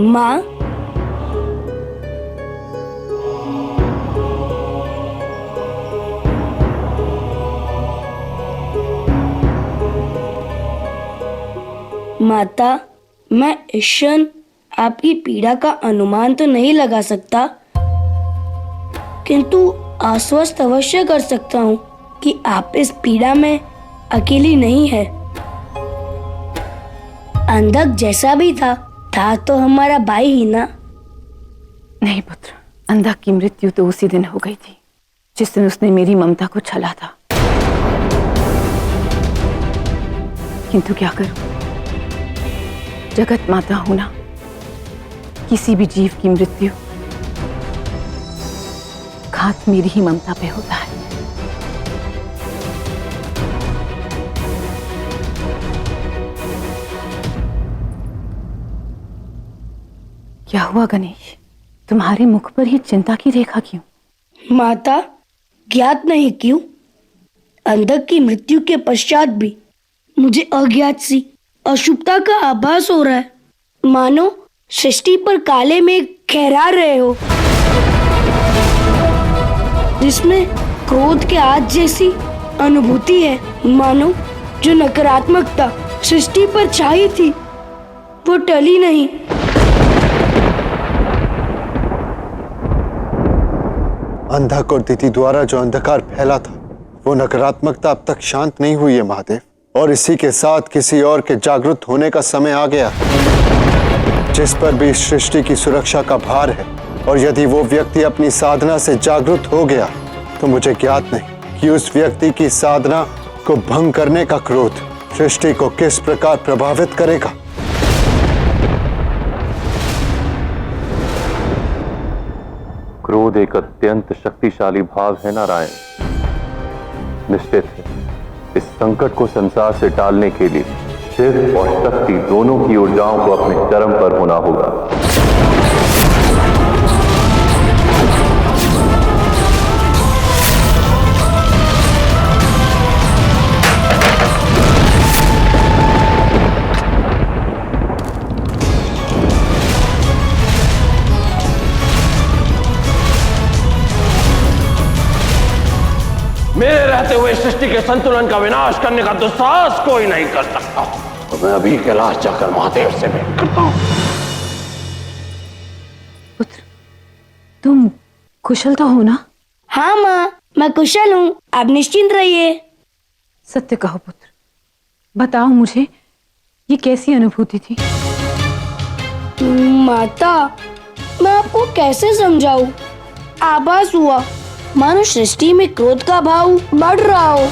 माँ, माता, मैं इस क्षण आपकी पीड़ा का अनुमान तो नहीं लगा सकता, किंतु आश्वस्त अवश्य कर सकता हूँ कि आप इस पीड़ा में अकेली नहीं है। अंधक जैसा भी था तो हमारा भाई ही ना। नहीं पुत्र, अंधक की मृत्यु तो उसी दिन हो गई थी जिस दिन उसने मेरी ममता को छला था। किंतु क्या करूं, जगत माता हूं ना। किसी भी जीव की मृत्यु घात मेरी ही ममता पे होता है। क्या हुआ गणेश, तुम्हारे मुख पर ही चिंता की रेखा क्यों? माता, ज्ञात नहीं क्यों, अंधक की मृत्यु के पश्चात भी मुझे अज्ञात सी अशुभता का आभास हो रहा है, मानो सृष्टि पर काले मेघ खहरा रहे हो, जिसमें क्रोध के आग जैसी अनुभूति है। मानो जो नकारात्मकता सृष्टि पर छाई थी वो टली नहीं। अंधक और तिथि द्वारा जो अंधकार फैला था वो नकारात्मकता अब तक शांत नहीं हुई है महादेव, और इसी के साथ किसी और के जागरूक होने का समय आ गया, जिस पर भी सृष्टि की सुरक्षा का भार है। और यदि वो व्यक्ति अपनी साधना से जागरूक हो गया तो मुझे ज्ञात नहीं कि उस व्यक्ति की साधना को भंग करने का क्रोध सृष्टि को किस प्रकार प्रभावित करेगा। क्रोध एक अत्यंत शक्तिशाली भाव है नारायण। निश्चित है इस संकट को संसार से टालने के लिए शिव और शक्ति दोनों की ऊर्जाओं को अपने चरम पर होना होगा। मेरे रहते हुए सृष्टि के संतुलन का विनाश करने का दुस्साहस कोई नहीं कर सकता। तो मैं अभी कैलाश जाकर महादेव से भेंट करता हूं। पुत्र, तुम कुशल तो हो ना? हाँ माँ, मैं कुशल हूँ, आप निश्चिंत रहिए। सत्य कहो पुत्र, बताओ मुझे ये कैसी अनुभूति थी? माता, मैं आपको कैसे समझाऊं? आभास हुआ मानो सृष्टि में क्रोध का भाव बढ़ रहा हो।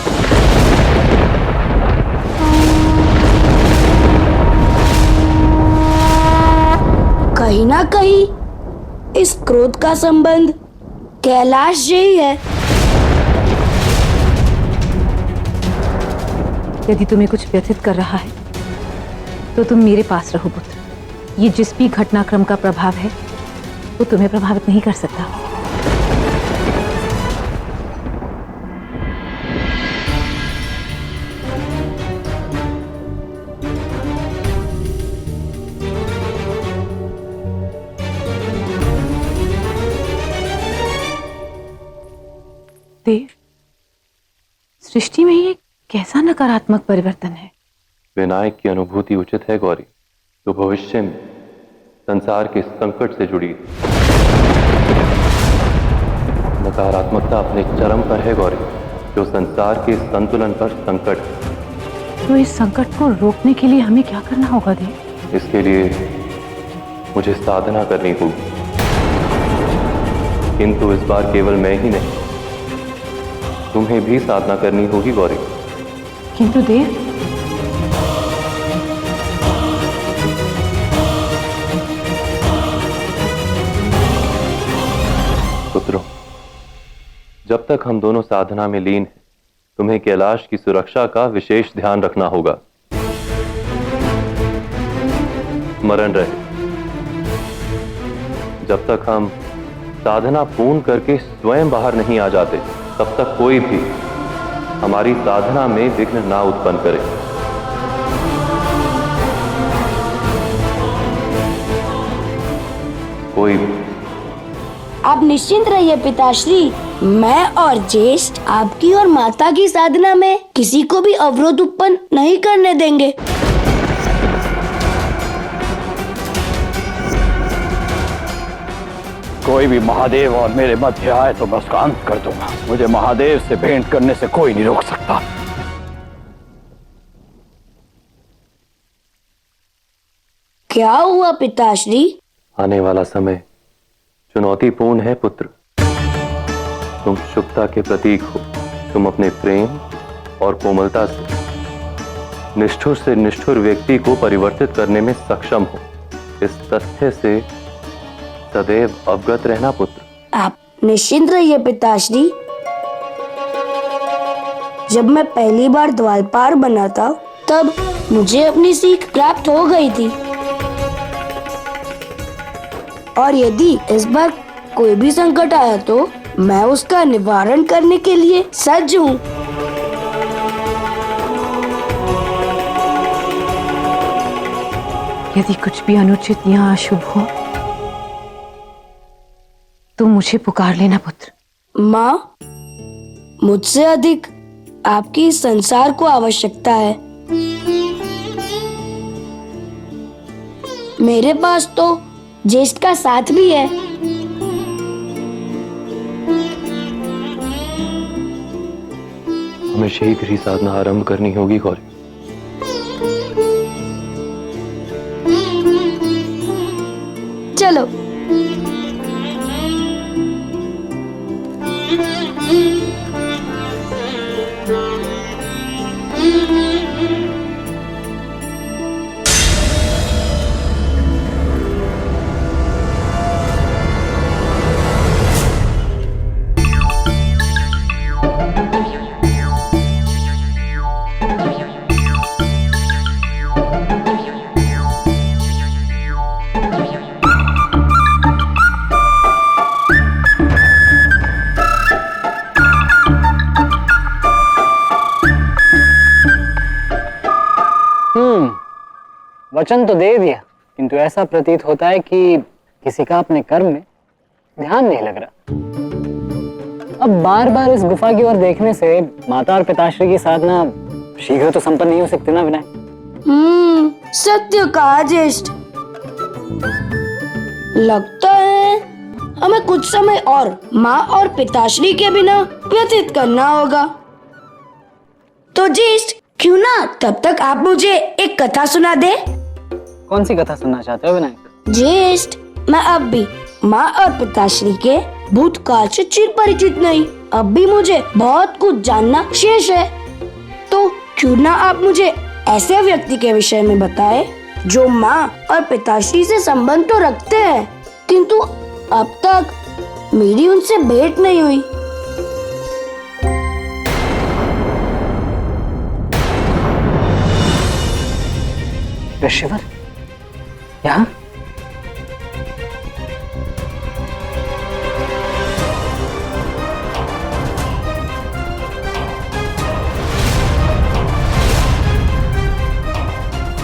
कहीं ना कहीं इस क्रोध का संबंध कैलाश से ही है। यदि तुम्हें कुछ व्यथित कर रहा है तो तुम मेरे पास रहो पुत्र। ये जिस भी घटनाक्रम का प्रभाव है वो तुम्हें प्रभावित नहीं कर सकता। देव, सृष्टि में ये कैसा नकारात्मक परिवर्तन है? विनायक की अनुभूति उचित है गौरी, जो भविष्य में संसार के संकट से जुड़ी। नकारात्मकता अपने चरम पर है गौरी, जो संसार के संतुलन पर संकट है। तो इस संकट को रोकने के लिए हमें क्या करना होगा देव? इसके लिए मुझे साधना करनी होगी, किंतु इस बार केवल मैं ही नहीं, तुम्हें भी साधना करनी होगी गौरी। किंतु देव, पुत्रों, जब तक हम दोनों साधना में लीन हैं, तुम्हें कैलाश की सुरक्षा का विशेष ध्यान रखना होगा। स्मरण रहे, जब तक हम साधना पूर्ण करके स्वयं बाहर नहीं आ जाते तब तक कोई भी हमारी साधना में विघ्न ना उत्पन्न करे। कोई भी। आप निश्चिंत रहिए पिताश्री, मैं और ज्येष्ठ आपकी और माता की साधना में किसी को भी अवरोध उत्पन्न नहीं करने देंगे। कोई भी महादेव और मेरे मध्य आए तो मैं उसका अंत कर दूंगा। मुझे महादेव से भेंट करने से कोई नहीं रोक सकता। क्या हुआ पिताश्री? आने वाला समय चुनौतीपूर्ण है पुत्र। तुम शुभता के प्रतीक हो। तुम अपने प्रेम और कोमलता से निष्ठुर व्यक्ति को परिवर्तित करने में सक्षम हो। इस तथ्य से सदैव अवगत रहना पुत्र। आप निश्चिंत रहिए पिताश्री। जब मैं पहली बार द्वारपाल बना था तब मुझे अपनी सीख प्राप्त हो गई थी, और यदि इस बार कोई भी संकट आया तो मैं उसका निवारण करने के लिए सज्ज हूँ। यदि कुछ भी अनुचित या अशुभ हो तो मुझे पुकार लेना पुत्र। माँ, मुझसे अधिक आपकी इस संसार को आवश्यकता है। मेरे पास तो ज्येष्ठ का साथ भी है। हमें शीघ्र ही साधना आरंभ करनी होगी गौरी। चलो। वचन तो दे दिया, किंतु ऐसा प्रतीत होता है कि किसी का अपने कर्म में ध्यान नहीं लग रहा। अब बार बार इस गुफा की ओर देखने से माता और पिताश्री की साधना शीघ्र तो संपन्न नहीं हो सकती ना विनायक। सत्य कहा ज्येष्ठ। लगता है हमें कुछ समय और माँ और पिताश्री के बिना व्यतीत करना होगा। तो ज्येष्ठ, क्यों ना तब तक आप मुझे एक कथा सुना दे। कौन सी कथा सुनना चाहते हो विनायक? ज्येष्ठ, मैं अब भी माँ और पिताश्री के भूतकाल से चिर परिचित नहीं। अब भी मुझे बहुत कुछ जानना शेष है। तो क्यों ना आप मुझे ऐसे व्यक्ति के विषय में बताएं जो माँ और पिताश्री से संबंध तो रखते हैं, किंतु अब तक मेरी उनसे भेंट नहीं हुई। ऋषिवर, यहाँ?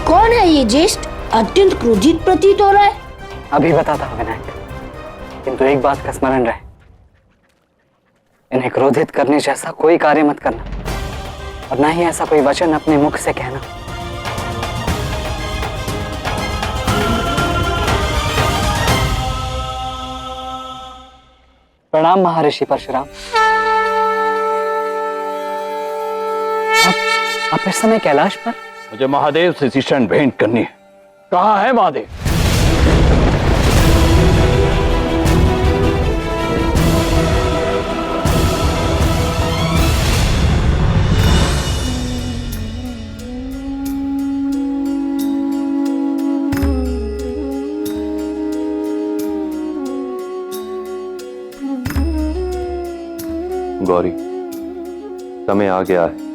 कौन है ये ज्येष्ठ? अत्यंत क्रोधित प्रतीत हो रहा है। अभी बताता हूँ विनायक, किंतु एक बात का स्मरण रहे, इन्हें क्रोधित करने जैसा कोई कार्य मत करना, और ना ही ऐसा कोई वचन अपने मुख से कहना। प्रणाम महर्षि परशुराम। आप इस समय कैलाश पर? मुझे महादेव से शिष्यन भेंट करनी है। कहाँ है महादेव? गौरी, समय आ गया है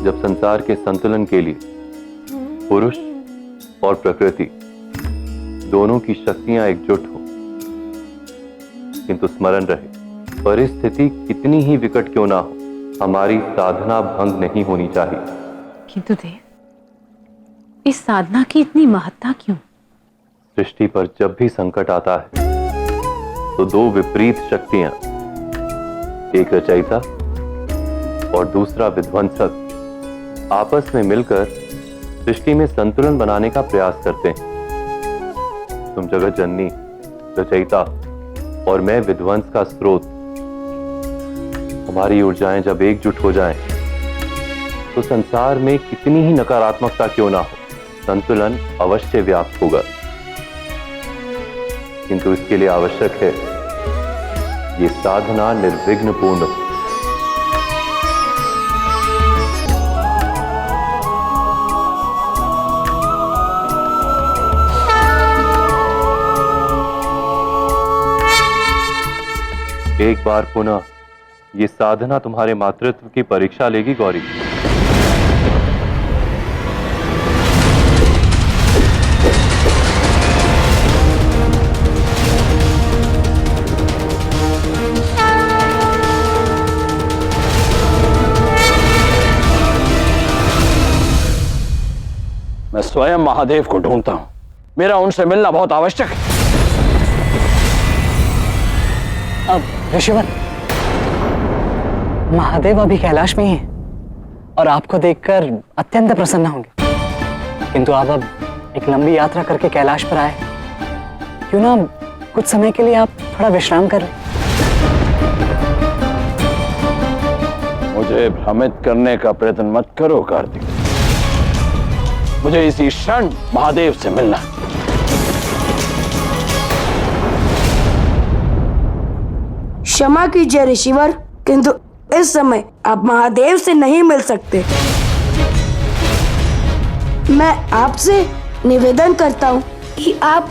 जब संसार के संतुलन के लिए पुरुष और प्रकृति दोनों की शक्तियां एकजुट हो। किंतु स्मरण रहे, परिस्थिति कितनी ही विकट क्यों ना हो, हमारी साधना भंग नहीं होनी चाहिए। किंतु देव, इस साधना की इतनी महत्ता क्यों? सृष्टि पर जब भी संकट आता है तो दो विपरीत शक्तियां, एक रचयिता और दूसरा विध्वंसक, आपस में मिलकर सृष्टि में संतुलन बनाने का प्रयास करते हैं। तुम जगत जननी, रचयिता और मैं विध्वंस का स्रोत। हमारी ऊर्जाएं जब एकजुट हो जाएं, तो संसार में कितनी ही नकारात्मकता क्यों ना हो, संतुलन अवश्य व्याप्त होगा। किंतु इसके लिए आवश्यक है ये साधना निर्विघ्न पूर्ण हो। एक बार पुनः ये साधना तुम्हारे मातृत्व की परीक्षा लेगी गौरी। मैं स्वयं महादेव को ढूंढता हूं, मेरा उनसे मिलना बहुत आवश्यक है। अब ऋषिवर, महादेव अभी कैलाश में ही है और आपको देखकर अत्यंत प्रसन्न होंगे। किंतु आप अब एक लंबी यात्रा करके कैलाश पर आए, क्यों ना कुछ समय के लिए आप थोड़ा विश्राम कर लें। मुझे भ्रमित करने का प्रयत्न मत करो कार्तिक, मुझे इसी क्षण महादेव से मिलना है। क्षमा कीजिए ऋषिवर, किंतु इस समय आप महादेव से नहीं मिल सकते। मैं आपसे निवेदन करता हूँ कि आप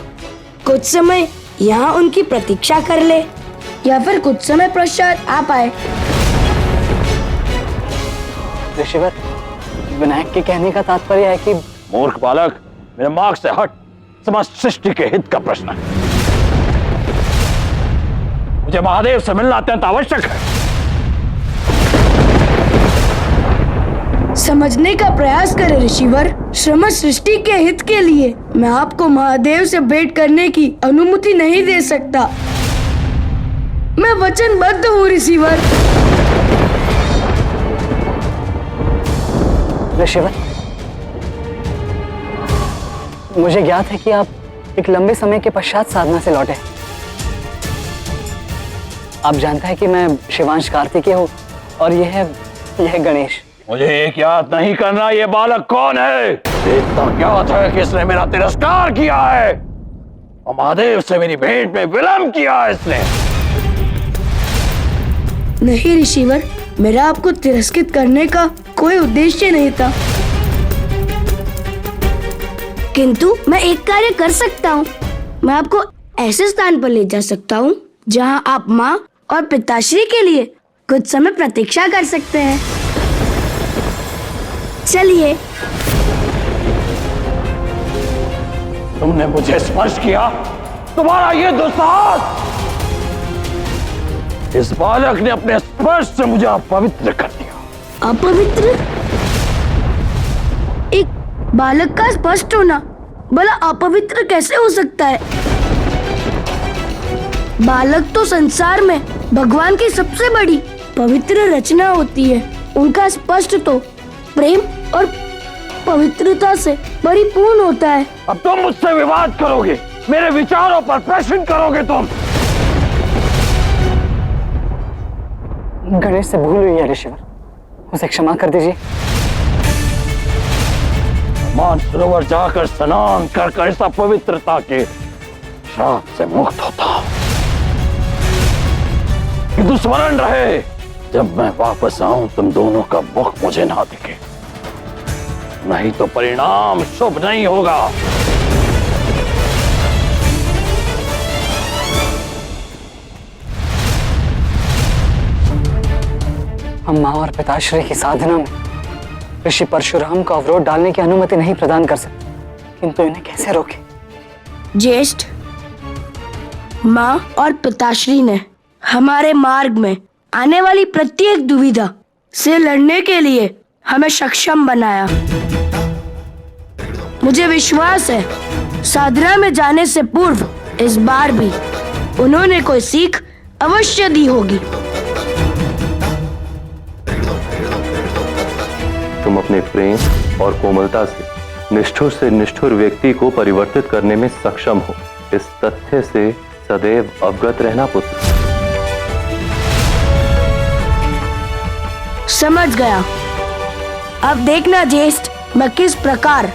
कुछ समय यहाँ उनकी प्रतीक्षा कर ले, या फिर कुछ समय पश्चात आप आए। ऋषिवर, विनायक के कहने का तात्पर्य है कि मूर्ख बालक, मेरे मार्ग से हट। समस्त सृष्टि के हित का प्रश्न है। मुझे महादेव से मिलना अत्यंत आवश्यक है। समझने का प्रयास करें ऋषिवर, समस्त सृष्टि के हित के लिए मैं आपको महादेव से भेंट करने की अनुमति नहीं दे सकता। मैं वचनबद्ध हूँ ऋषिवर। ऋषिवर, मुझे ज्ञात है कि आप एक लंबे समय के पश्चात साधना से लौटे। आप जानते हैं कि मैं शिवांश कार्तिकेय हूँ और यह गणेश। मुझे एक याद नहीं करना ये बालक कौन है। इतना ज्ञात है कि इसने मेरा तिरस्कार किया है और महादेव से मेरी भेंट में विलंब किया है इसने। नहीं ऋषिवर, मेरा आपको तिरस्कृत करने का कोई उद्देश्य नहीं था, किंतु मैं एक कार्य कर सकता हूँ। मैं आपको ऐसे स्थान पर ले जा सकता हूँ जहाँ आप माँ और पिताश्री के लिए कुछ समय प्रतीक्षा कर सकते हैं। चलिए। तुमने मुझे स्पर्श किया, तुम्हारा ये दुस्साहस। इस बालक ने अपने स्पर्श से मुझे अपवित्र कर दिया। अपवित्र? एक बालक का स्पष्ट होना भला अपवित्र कैसे हो सकता है? बालक तो संसार में भगवान की सबसे बड़ी पवित्र रचना होती है। उनका स्पष्ट तो प्रेम और पवित्रता से परिपूर्ण होता है। अब तुम मुझसे विवाद करोगे, मेरे विचारों पर प्रश्न करोगे तुम। गणेश से भूल हुई है ऋषिवर, उसे क्षमा कर दीजिए। मानसरोवर जाकर स्नान कर इस अपवित्रता के श्राप से मुक्त होता हूं। किंतु स्मरण रहे, जब मैं वापस आऊं तुम दोनों का मुख मुझे ना दिखे, नहीं तो परिणाम शुभ नहीं होगा। हम माँ और पिताश्री की साधना में ऋषि परशुराम को अवरोध डालने की अनुमति नहीं प्रदान कर सकते, किंतु इन्हें कैसे रोके? ज्येष्ठ, माँ और पिताश्री ने हमारे मार्ग में आने वाली प्रत्येक दुविधा से लड़ने के लिए हमें सक्षम बनाया। मुझे विश्वास है साधना में जाने से पूर्व इस बार भी उन्होंने कोई सीख अवश्य दी होगी। तुम अपने प्रेम और कोमलता से निष्ठुर व्यक्ति को परिवर्तित करने में सक्षम हो, इस तथ्य से सदैव अवगत रहना पुत्र। समझ गया। अब देखना ज्येष्ठ, मैं किस प्रकार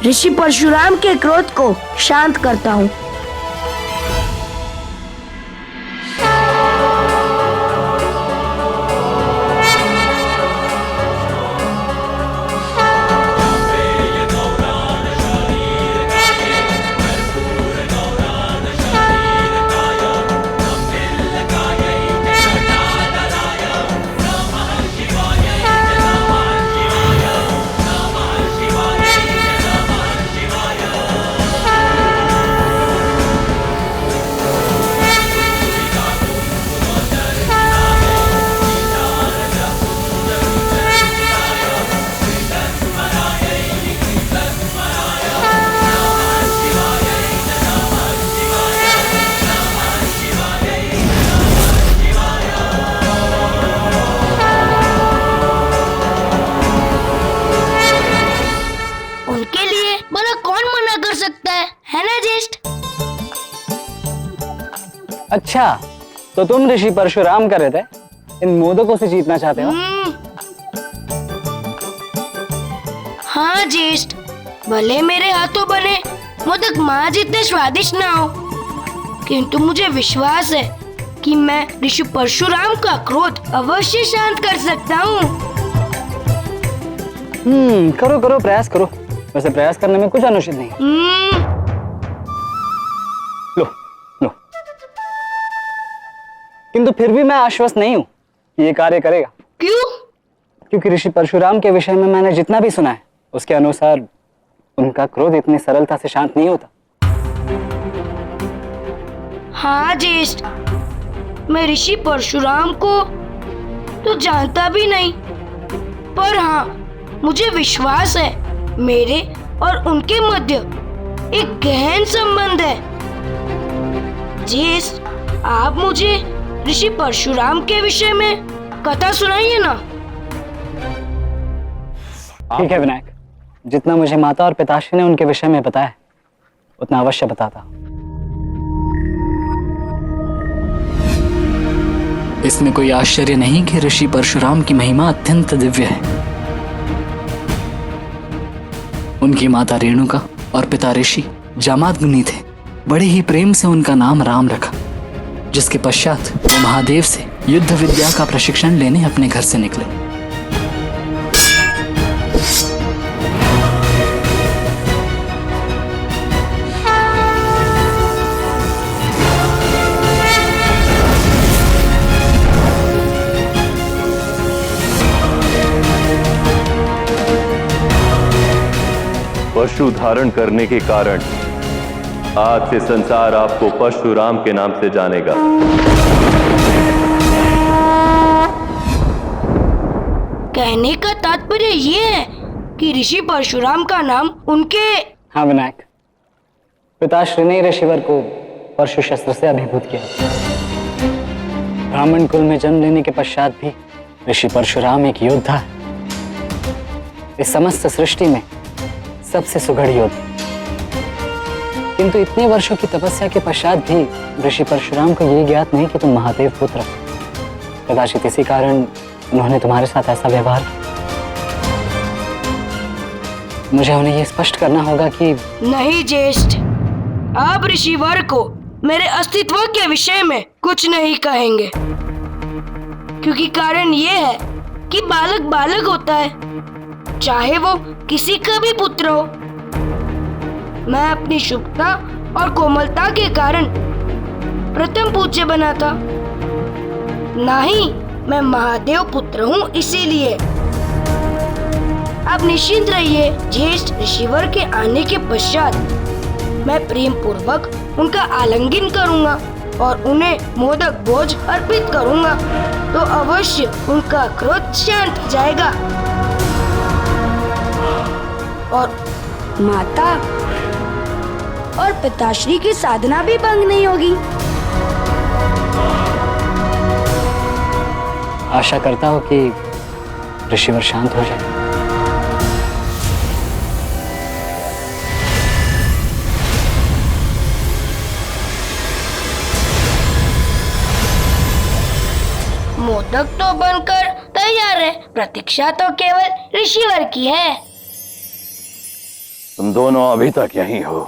ऋषि परशुराम के क्रोध को शांत करता हूँ। उनके लिए भला कौन मना कर सकता है ना ज्येष्ठ? अच्छा, तो तुम ऋषि परशुराम कर रहे थे, इन मोदकों से जीतना चाहते हो? हाँ ज्येष्ठ, भले मेरे हाथों बने मोदक माँ जितने स्वादिष्ट ना हो, किंतु मुझे विश्वास है कि मैं ऋषि परशुराम का क्रोध अवश्य शांत कर सकता हूँ। करो करो, प्रयास करो। वैसे प्रयास करने में कुछ अनुचित नहीं। लो लो। किंतु फिर भी मैं आश्वस्त नहीं हूं कि ये कार्य करेगा। क्यों? क्योंकि ऋषि परशुराम के विषय में मैंने जितना भी सुना है, उसके अनुसार उनका क्रोध इतनी सरलता से शांत नहीं होता। हाँ ज्येष्ठ, मैं ऋषि परशुराम को तो जानता भी नहीं, पर हाँ, मुझे विश्वास है मेरे और उनके मध्य एक गहन संबंध है। ज्येष्ठ, आप मुझे ऋषि परशुराम के विषय में कथा सुनाइए ना। ठीक है विनायक, जितना मुझे माता और पिताश्री ने उनके विषय में बताया उतना अवश्य बताता। इसमें कोई आश्चर्य नहीं कि ऋषि परशुराम की महिमा अत्यंत दिव्य है। उनकी माता रेणुका और पिता ऋषि जामादमुनि थे। बड़े ही प्रेम से उनका नाम राम रखा, जिसके पश्चात वो महादेव से युद्ध विद्या का प्रशिक्षण लेने अपने घर से निकले। पशु धारण करने के कारण आज से संसार आपको परशुराम के नाम से जानेगा। कहने का तात्पर्य ये है कि ऋषि परशुराम का नाम उनके। हाँ विनायक, पिताश्री ने ऋषिवर को परशु शस्त्र से अभिभूत किया। ब्राह्मण कुल में जन्म लेने के पश्चात भी ऋषि परशुराम एक योद्धा है। इस समस्त सृष्टि में सबसे सुघड़ योद्धा। किंतु इतने वर्षों की तपस्या के पश्चात भी ऋषि परशुराम को ये ज्ञात नहीं कि तुम महादेव पुत्र। कदाचित इसी कारण उन्होंने तुम्हारे साथ ऐसा व्यवहार किया। मुझे उन्हें ये स्पष्ट करना होगा कि नहीं ज्येष्ठ, आप ऋषिवर को मेरे अस्तित्व के विषय में कुछ नहीं कहेंगे, क्योंकि कारण ये है कि बालक बालक होता है, चाहे वो किसी का भी पुत्र हो। मैं अपनी शुभता और कोमलता के कारण प्रथम पूज्य बना था, ना ही मैं महादेव पुत्र हूँ इसीलिए। अब निश्चिंत रहिए, ज्येष्ठ ऋषिवर के आने के पश्चात मैं प्रेम पूर्वक उनका आलिंगन करूंगा और उन्हें मोदक भोज अर्पित करूंगा, तो अवश्य उनका क्रोध शांत हो जाएगा। और माता और पिताश्री की साधना भी भंग नहीं होगी। आशा करता हूँ कि ऋषिवर शांत हो जाए। मोदक तो बनकर तैयार है, प्रतीक्षा तो केवल ऋषिवर की है। तुम दोनों अभी तक यहीं हो।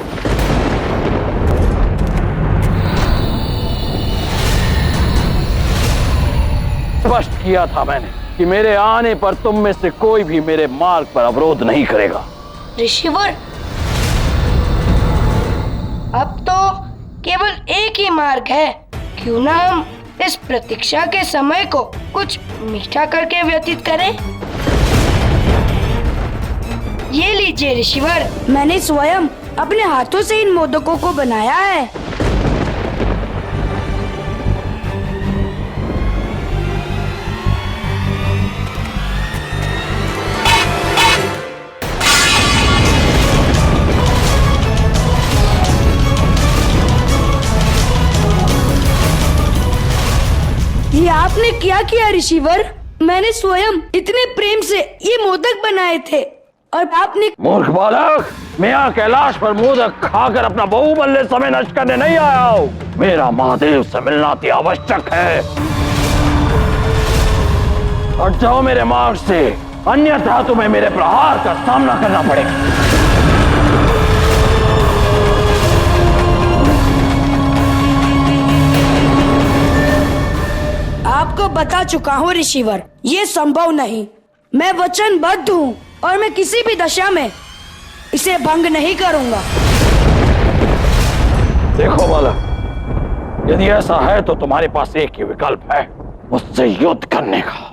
स्पष्ट किया था मैंने कि मेरे आने पर तुम में से कोई भी मेरे मार्ग पर अवरोध नहीं करेगा। ऋषिवर, अब तो केवल एक ही मार्ग है, क्यों ना हम इस प्रतीक्षा के समय को कुछ मीठा करके व्यतीत करें। ये लीजिए ऋषिवर, मैंने स्वयं अपने हाथों से इन मोदकों को बनाया है। ये आपने क्या किया ऋषिवर? मैंने स्वयं इतने प्रेम से ये मोदक बनाए थे और आपने। मूर्ख बालक, मैं यहाँ कैलाश पर मोदक खाकर अपना बहुमूल्य समय नष्ट करने नहीं आया हूँ। मेरा महादेव से मिलना अति आवश्यक है। हट जाओ मेरे मार्ग से, अन्यथा तुम्हें मेरे प्रहार का सामना करना पड़ेगा। आपको बता चुका हूँ ऋषिवर, ये संभव नहीं। मैं वचनबद्ध हूँ और मैं किसी भी दशा में इसे भंग नहीं करूँगा। देखो बालक, यदि ऐसा है तो तुम्हारे पास एक ही विकल्प है, मुझसे युद्ध करने का।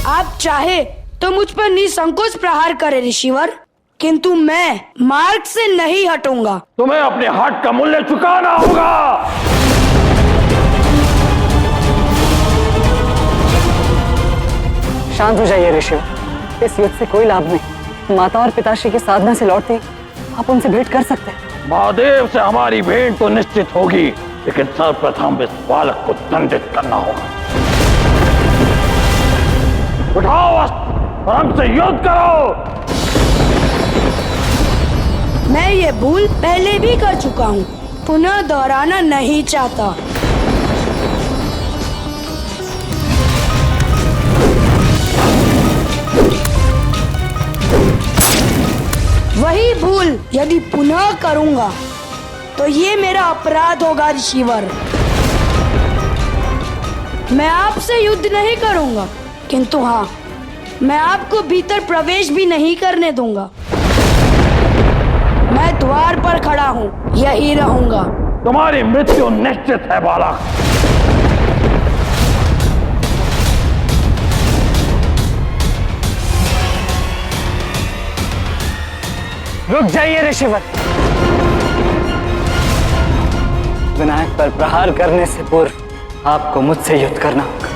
आप चाहे तो मुझ पर निसंकोच प्रहार करें ऋषिवर, किंतु मैं मार्ग से नहीं हटूंगा। तुम्हें अपने हट का मूल्य चुकाना होगा। शांत हो जाइए ऋषिवर, इस युद्ध से कोई लाभ नहीं। माता और पिताश्री की साधना से लौटते आप उनसे भेंट कर सकते हैं। महादेव से हमारी भेंट तो निश्चित होगी, लेकिन सर्वप्रथम इस बालक को दंडित करना होगा। उठाओ अस्त्र और हमसे युद्ध करो। मैं ये भूल पहले भी कर चुका हूँ, पुनः दोहराना नहीं चाहता। वही भूल यदि पुनः करूंगा तो ये मेरा अपराध होगा ऋषिवर। मैं आपसे युद्ध नहीं करूंगा, किंतु हाँ, मैं आपको भीतर प्रवेश भी नहीं करने दूंगा। मैं द्वार पर खड़ा हूँ, यही रहूंगा। तुम्हारी मृत्यु निश्चित है बालक। रुक जाइए ऋषिवर, विनायक पर प्रहार करने से पूर्व आपको मुझसे युद्ध करना होगा।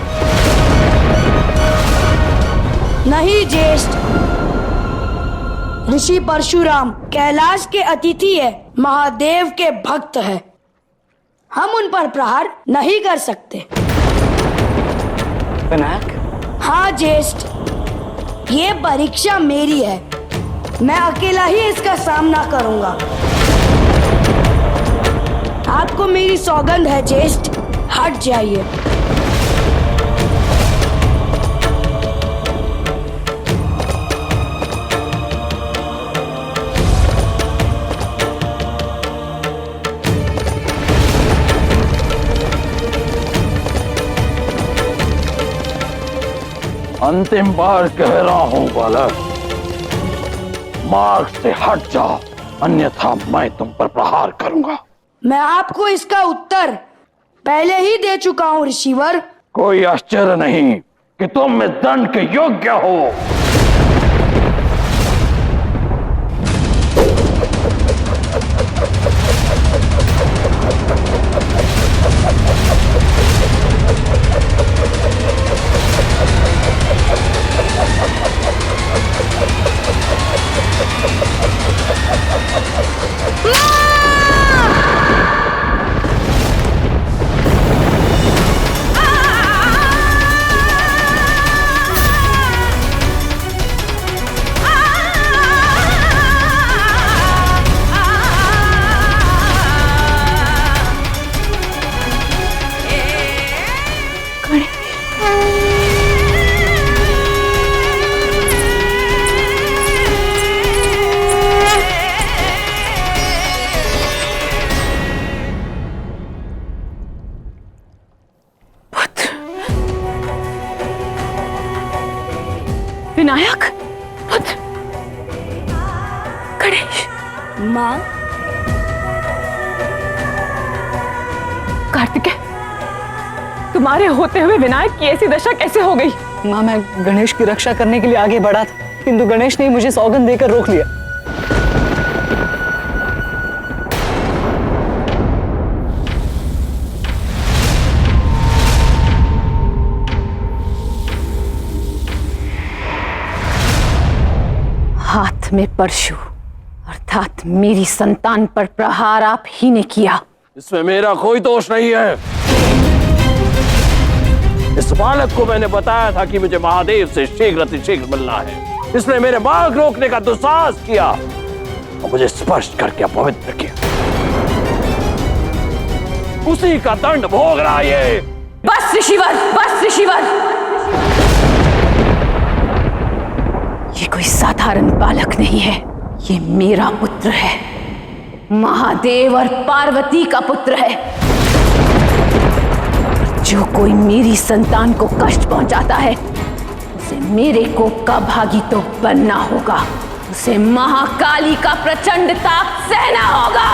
नहीं ज्येष्ठ, ऋषि परशुराम कैलाश के अतिथि है, महादेव के भक्त है। हम उन पर प्रहार नहीं कर सकते। विनायक? हाँ ज्येष्ठ, ये परीक्षा मेरी है, मैं अकेला ही इसका सामना करूंगा। आपको मेरी सौगंध है ज्येष्ठ, हट जाइए। अंतिम बार कह रहा हूं बालक, मार्ग से हट जाओ, अन्यथा मैं तुम पर प्रहार करूंगा। मैं आपको इसका उत्तर पहले ही दे चुका हूँ ऋषिवर। कोई आश्चर्य नहीं, कि तुम इस दंड के योग्य हो। विनायक, पुत्र, गणेश। माँ, कार्तिकेय, तुम्हारे होते हुए विनायक की ऐसी दशा कैसे हो गई? माँ, मैं गणेश की रक्षा करने के लिए आगे बढ़ा था, किंतु गणेश ने मुझे सौगंध देकर रोक लिया। हाथ में परशु अर्थात मेरी संतान पर प्रहार आप ही ने किया। इसमें मेरा कोई दोष नहीं है। इस बालक को मैंने बताया था कि मुझे महादेव से शीघ्र अतिशीघ्र मिलना है। इसने मेरे मार्ग रोकने का दुस्साहस किया और मुझे स्पर्श करके अपवित्र किया। उसी का दंड भोग रहा ये। बस ऋषिवर, बस ऋषिवर। ये कोई साधारण बालक नहीं है, ये मेरा पुत्र है, महादेव और पार्वती का पुत्र है। जो कोई मेरी संतान को कष्ट पहुंचाता है उसे मेरे कोप का भागी तो बनना होगा, उसे महाकाली का प्रचंड ताप सहना होगा।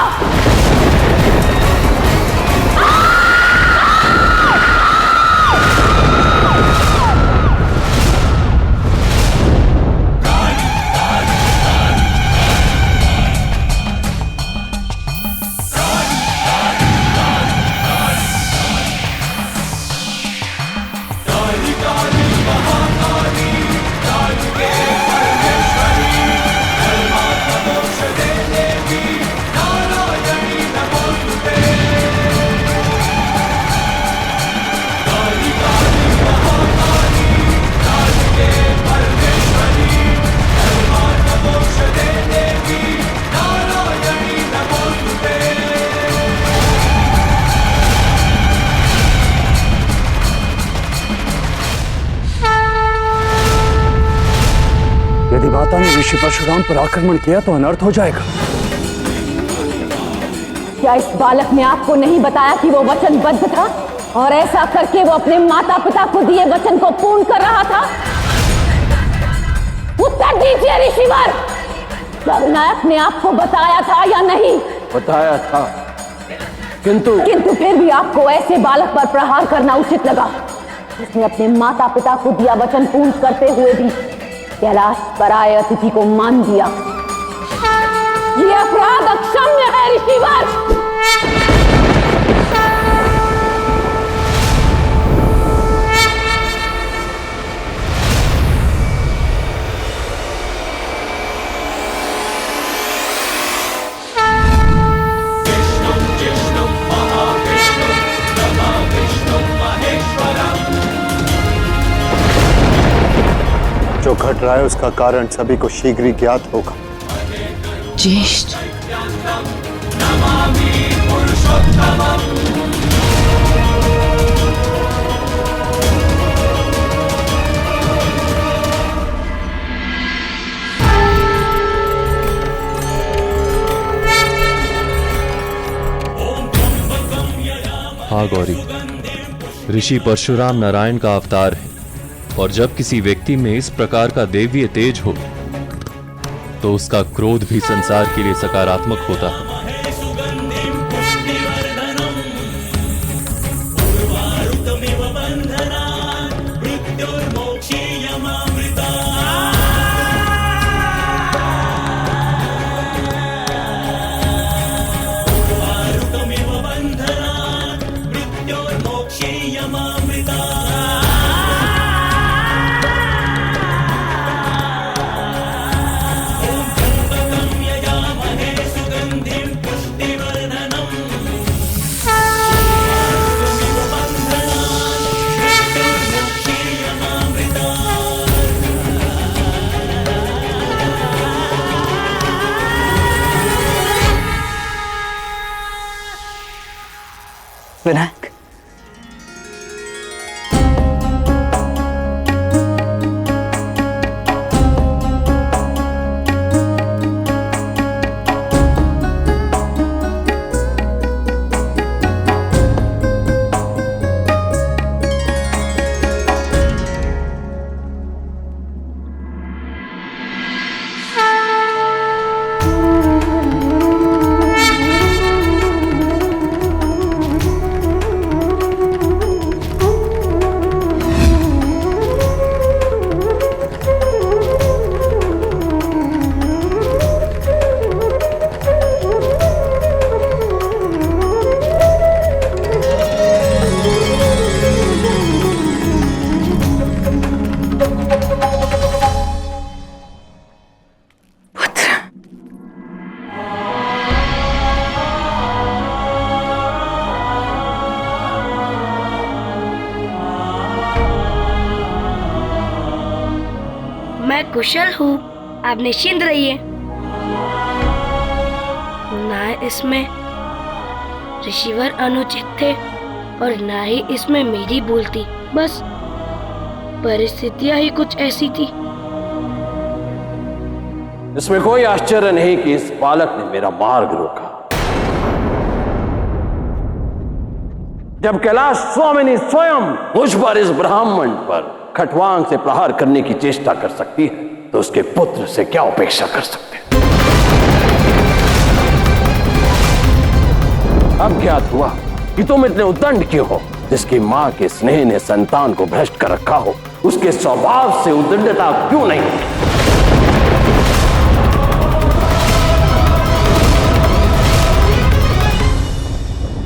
यदि माता ने ऋषि परशुराम पर आक्रमण किया तो अनर्थ हो जाएगा। क्या इस बालक ने आपको नहीं बताया कि वो वचनबद्ध था और ऐसा करके वो अपने माता पिता को दिए वचन को पूर्ण कर रहा था? उत्तर दीजिए ऋषिवर, क्या विनायक ने आपको बताया था या नहीं? बताया था, किंतु फिर भी आपको ऐसे बालक पर प्रहार करना उचित लगा। उसने अपने माता पिता को दिया वचन पूर्ण करते हुए भी कैलाश पराय अतिथि को मान दिया। ये अपराध अक्षम्य है ऋषिवर। जो घट रहा है उसका कारण सभी को शीघ्र ही ज्ञात होगा। ज्येष्ठ, हाँ गौरी, ऋषि परशुराम नारायण का अवतार है और जब किसी व्यक्ति में इस प्रकार का दैवीय तेज हो तो उसका क्रोध भी संसार के लिए सकारात्मक होता है। मृत्युर्मोक्षाय विनायक, मैं कुशल हूँ, आप निश्चिंत रहिए। ना इसमें ऋषिवर अनुचित थे और ना ही इसमें मेरी भूल थी, बस परिस्थितियां ही कुछ ऐसी थी। इसमें कोई आश्चर्य नहीं कि इस बालक ने मेरा मार्ग रोका। जब कैलाश स्वामिनी स्वयं मुझ पर, इस ब्राह्मण पर खटवांग से प्रहार करने की चेष्टा कर सकती है, तो उसके पुत्र से क्या अपेक्षा कर सकते हैं? अब ज्ञात हुआ कि तुम इतने उद्दंड क्यों हो। जिसकी मां के स्नेह ने संतान को भ्रष्ट कर रखा हो, उसके स्वभाव से उद्दंडता क्यों नहीं होती?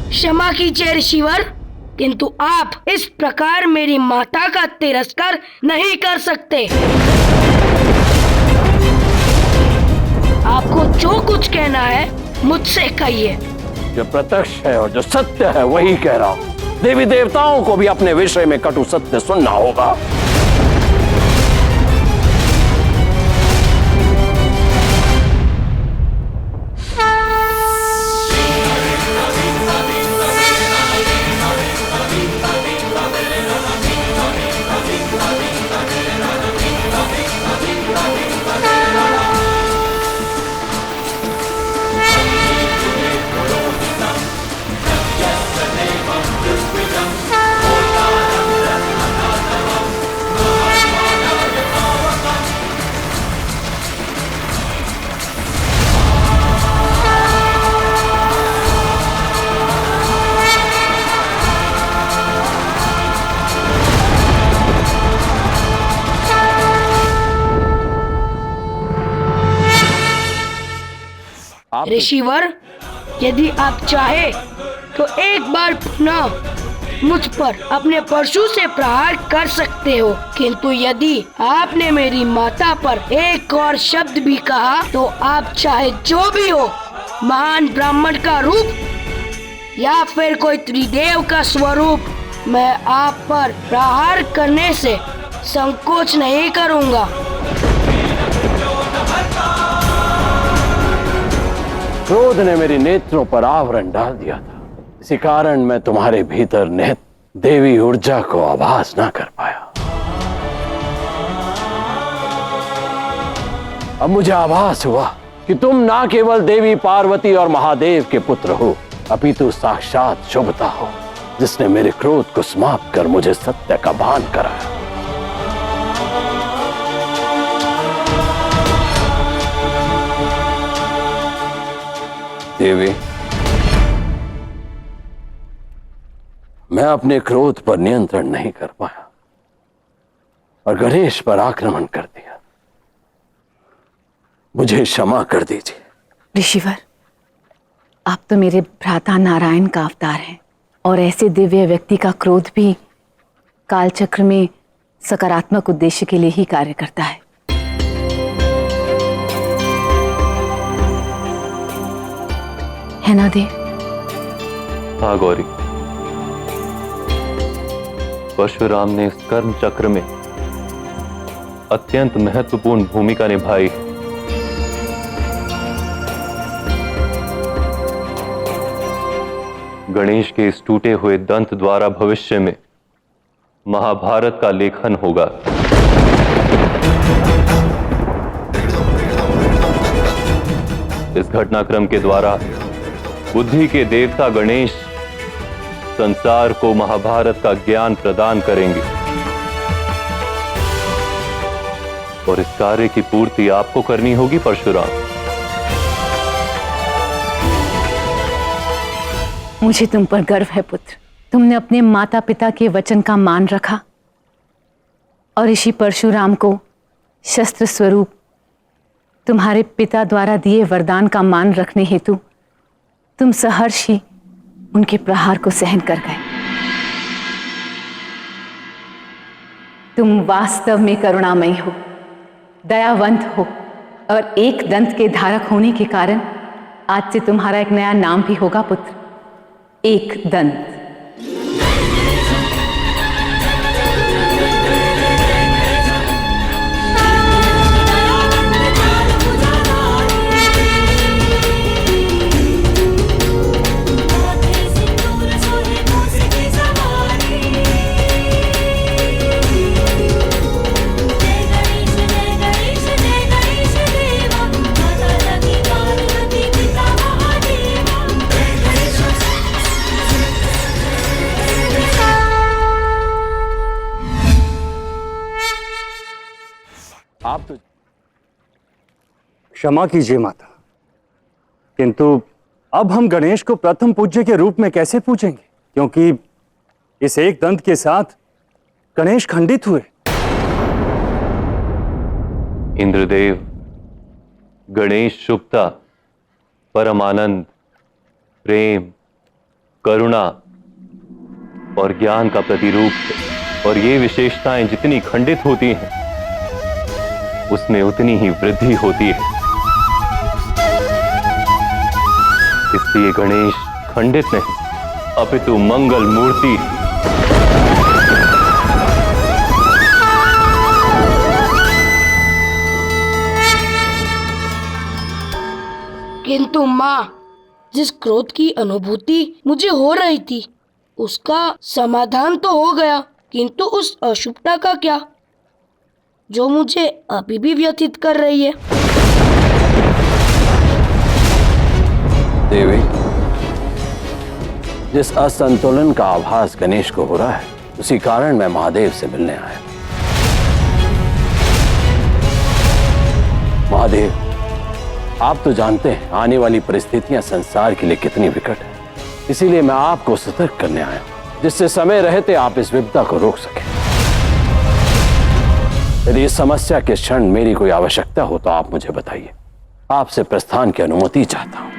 क्षमा कीजिए ऋषिवर, किंतु आप इस प्रकार मेरी माता का तिरस्कार नहीं कर सकते। आपको जो कुछ कहना है मुझसे कहिए। जो प्रत्यक्ष है और जो सत्य है वही कह रहा हूं। देवी देवताओं को भी अपने विषय में कटु सत्य सुनना होगा। ऋषिवर, यदि आप चाहे तो एक बार पुनः मुझ पर अपने परशु से प्रहार कर सकते हो, किंतु यदि आपने मेरी माता पर एक और शब्द भी कहा तो आप चाहे जो भी हो, महान ब्राह्मण का रूप या फिर कोई त्रिदेव का स्वरूप, मैं आप पर प्रहार करने से संकोच नहीं करूंगा। क्रोध ने मेरे नेत्रों पर आवरण डाल दिया था। इसी कारण मैं तुम्हारे भीतर निहित देवी ऊर्जा को आभास न कर पाया। अब मुझे आभास हुआ कि तुम ना केवल देवी पार्वती और महादेव के पुत्र हो, अपितु साक्षात शुभता हो, जिसने मेरे क्रोध को समाप्त कर मुझे सत्य का भान कराया। देवी, मैं अपने क्रोध पर नियंत्रण नहीं कर पाया और गणेश पर आक्रमण कर दिया। मुझे क्षमा कर दीजिए। ऋषिवर, आप तो मेरे भ्राता नारायण का अवतार हैं और ऐसे दिव्य व्यक्ति का क्रोध भी कालचक्र में सकारात्मक उद्देश्य के लिए ही कार्य करता है। है ना देव? हाँ गौरी, परशुराम ने इस कर्म चक्र में अत्यंत महत्वपूर्ण भूमिका निभाई। गणेश के इस टूटे हुए दंत द्वारा भविष्य में महाभारत का लेखन होगा। इस घटनाक्रम के द्वारा बुद्धि के देवता गणेश संसार को महाभारत का ज्ञान प्रदान करेंगे और इस कार्य की पूर्ति आपको करनी होगी परशुराम। मुझे तुम पर गर्व है पुत्र। तुमने अपने माता पिता के वचन का मान रखा और ऋषि परशुराम को शस्त्र स्वरूप तुम्हारे पिता द्वारा दिए वरदान का मान रखने हेतु तुम सहर्ष ही उनके प्रहार को सहन कर गए। तुम वास्तव में करुणामयी हो, दयावंत हो और एक दंत के धारक होने के कारण आज से तुम्हारा एक नया नाम भी होगा पुत्र, एक दंत। आप तो क्षमा कीजिए माता, किंतु अब हम गणेश को प्रथम पूज्य के रूप में कैसे पूजेंगे, क्योंकि इस एक दंत के साथ गणेश खंडित हुए। इंद्रदेव, गणेश शुभता, परमानंद, प्रेम, करुणा और ज्ञान का प्रतिरूप है और ये विशेषताएं जितनी खंडित होती हैं उसमें उतनी ही वृद्धि होती है। इसलिए गणेश खंडित नहीं अपितु मंगल मूर्ति है। किंतु माँ, जिस क्रोध की अनुभूति मुझे हो रही थी उसका समाधान तो हो गया, किंतु उस अशुभता का क्या जो मुझे अभी भी व्यथित कर रही है। देवी, जिस असंतुलन का आभास गणेश को हो रहा है उसी कारण मैं महादेव से मिलने आया। महादेव, आप तो जानते हैं आने वाली परिस्थितियां संसार के लिए कितनी विकट है, इसीलिए मैं आपको सतर्क करने आया हूं जिससे समय रहते आप इस विपदा को रोक सकें। यदि इस समस्या के क्षण मेरी कोई आवश्यकता हो तो आप मुझे बताइए, आपसे प्रस्थान की अनुमति चाहता हूं।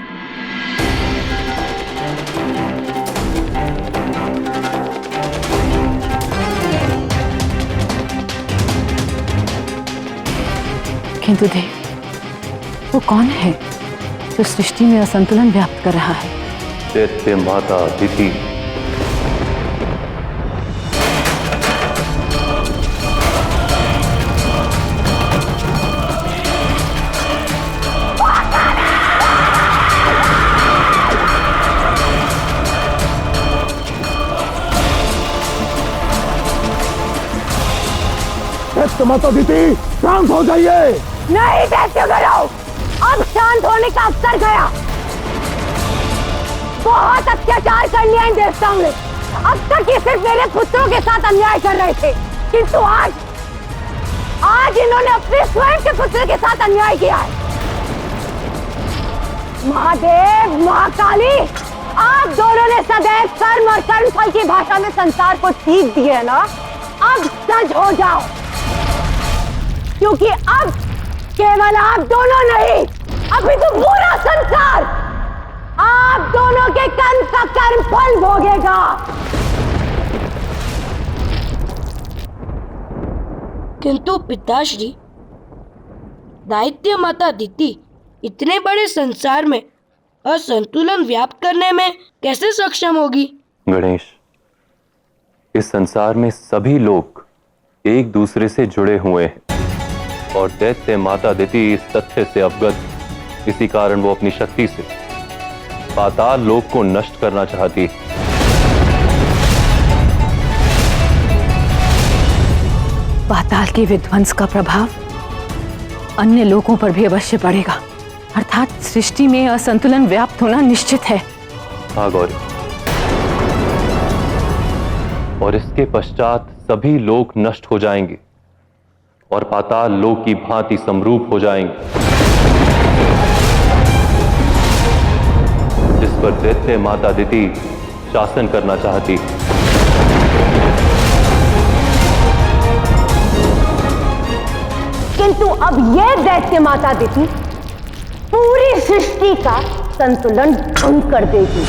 किंतु देव, वो कौन है जो सृष्टि में असंतुलन व्याप्त कर रहा है? दैत्य माता दिति। माता दीदी, शांत हो जाइए। नहीं दैत्य करो, अब शांत होने का अवसर गया। बहुत अत्याचार कर लिया इन देवताओं ने। अब तक ये सिर्फ मेरे पुत्रों के साथ अन्याय कर रहे थे, किंतु आज इन्होंने अपने स्वयं के पुत्र के साथ अन्याय किया है। महादेव, महाकाली, आप दोनों ने सदैव कर्म और कर्मफल की भाषा में संसार को सीख दी है ना, अब सज हो जाओ, क्योंकि अब केवल आप दोनों नहीं, अभी तो पूरा संसार आप दोनों के कर्म का कर्म फल भोगेगा। किंतु पिताश्री, दैत्य माता दिति इतने बड़े संसार में असंतुलन व्याप्त करने में कैसे सक्षम होगी? गणेश, इस संसार में सभी लोग एक दूसरे से जुड़े हुए हैं और दैत्य माता दिति इस तथ्य से अवगत, इसी कारण वो अपनी शक्ति से पाताल लोक को नष्ट करना चाहती है। पाताल के विध्वंस का प्रभाव अन्य लोगों पर भी अवश्य पड़ेगा, अर्थात सृष्टि में असंतुलन व्याप्त होना निश्चित है। हाँ गौरी, और इसके पश्चात सभी लोक नष्ट हो जाएंगे और पाताल लोक की भांति समरूप हो जाएंगे, जिस पर दैत्य माता दिति शासन करना चाहती। किंतु अब यह दैत्य माता दिति पूरी सृष्टि का संतुलन भंग कर देगी।